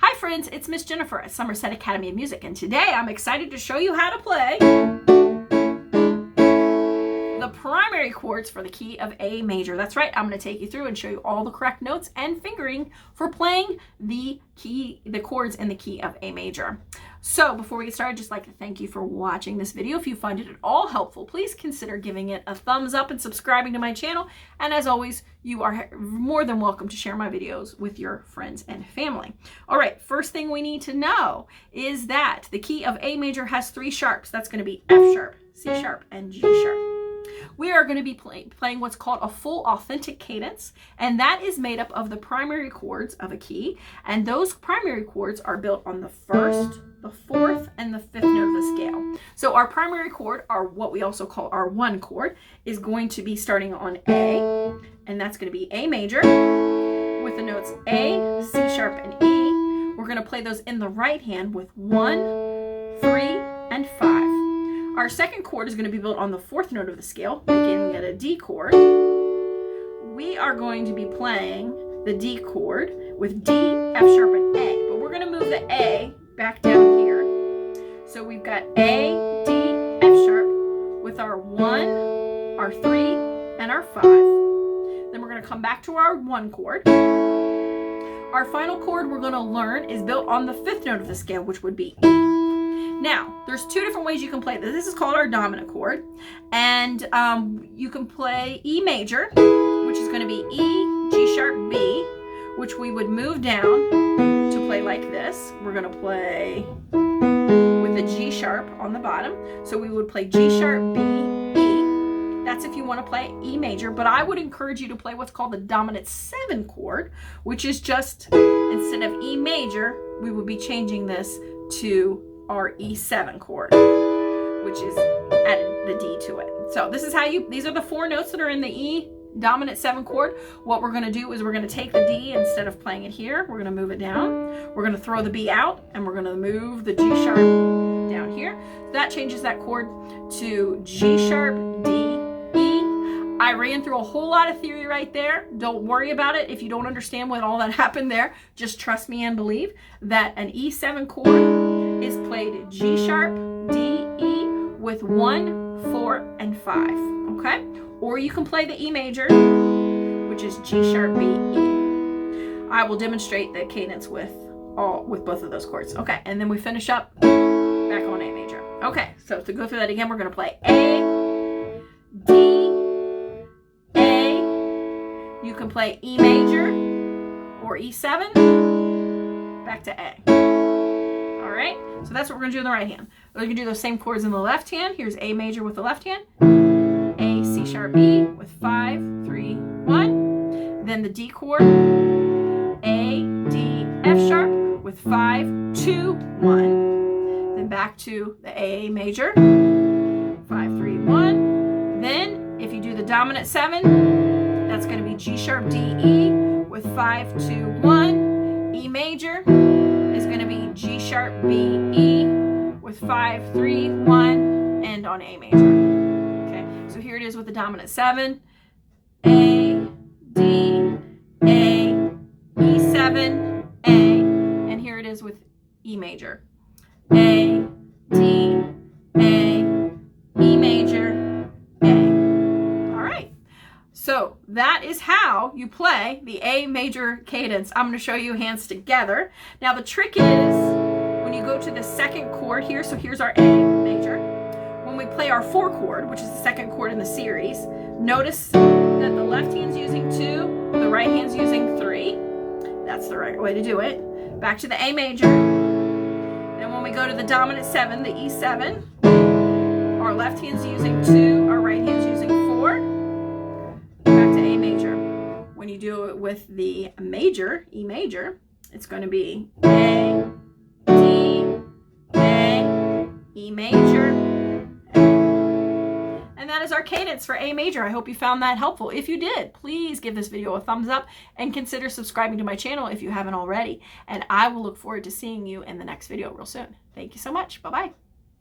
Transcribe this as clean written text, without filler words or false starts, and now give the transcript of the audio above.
Hi friends, it's Miss Jenifer at Somerset Academy of Music, and today I'm excited to show you how to play the primary chords for the key of A major. That's right, I'm going to take you through and show you all the correct notes and fingering for playing the chords in the key of A major. So before we get started, I'd just like to thank you for watching this video. If you find it at all helpful, please consider giving it a thumbs up and subscribing to my channel. And as always, you are more than welcome to share my videos with your friends and family. All right, first thing we need to know is that the key of A major has three sharps. That's going to be F sharp, C sharp, and G sharp. We are going to be playing what's called a full authentic cadence, and that is made up of the primary chords of a key, and those primary chords are built on the first, the fourth, and the fifth note of the scale. So our primary chord, our what we also call our one chord, is going to be starting on A, and that's going to be A major with the notes A, C sharp, and E. We're going to play those in the right hand with 1, 3, and 5. Our second chord is going to be built on the fourth note of the scale, beginning at a D chord. We are going to be playing the D chord with D, F sharp, and A, but we're going to move the A back down here. So we've got A, D, F sharp with our 1, our 3, and our 5. Then we're going to come back to our 1 chord. Our final chord we're going to learn is built on the fifth note of the scale, which would be E. Now, there's two different ways you can play this. This is called our dominant chord, and you can play E major, which is going to be E, G sharp, B, which we would move down to play like this. We're going to play with the G sharp on the bottom, so we would play G sharp, B, E. That's if you want to play E major, but I would encourage you to play what's called the dominant 7 chord, which is just, instead of E major, we would be changing this to our E7 chord, which is added the D to it. So this is how these are the 4 notes that are in the E dominant 7 chord. What we're going to do is we're going to take the D, instead of playing it here, we're going to move it down. We're going to throw the B out, and we're going to move the G sharp down here. So that changes that chord to G sharp, D, E. I ran through a whole lot of theory right there. Don't worry about it if you don't understand what all that happened there. Just trust me and believe that an E7 chord is played G sharp, D, E with 1, 4, and 5, okay? Or you can play the E major, which is G sharp, B, E. I will demonstrate the cadence with both of those chords. Okay, and then we finish up back on A major. Okay, so to go through that again, we're gonna play A, D, A. You can play E major or E7, back to A. All right, so that's what we're going to do in the right hand. We're going to do those same chords in the left hand. Here's A major with the left hand, A, C sharp, E with 5, 3, 1. Then the D chord, A, D, F sharp with 5, 2, 1. Then back to the A major, 5, 3, 1. Then if you do the dominant 7, that's going to be G sharp, D, E with 5, 2, 1. E major is going to be G sharp, B, E with 5, 3, 1, and on A major. Okay, so here it is with the dominant 7. A, D, A, E7, A, and here it is with E major. A, D, A, E major, A. All right. So that is how you play the A major cadence. I'm going to show you hands together. Now the trick is when you go to the second chord here, so here's our A major. When we play our 4 chord, which is the second chord in the series, notice that the left hand's using 2, the right hand's using 3. That's the right way to do it. Back to the A major. Then when we go to the dominant 7, the E7, our left hand's using 2, our right hand's using 4. Back to A major. When you do it with the major, E major, it's going to be A, D, A, E major, A. And that is our cadence for A major. I hope you found that helpful. If you did, please give this video a thumbs up and consider subscribing to my channel if you haven't already. And I will look forward to seeing you in the next video real soon. Thank you so much. Bye-bye.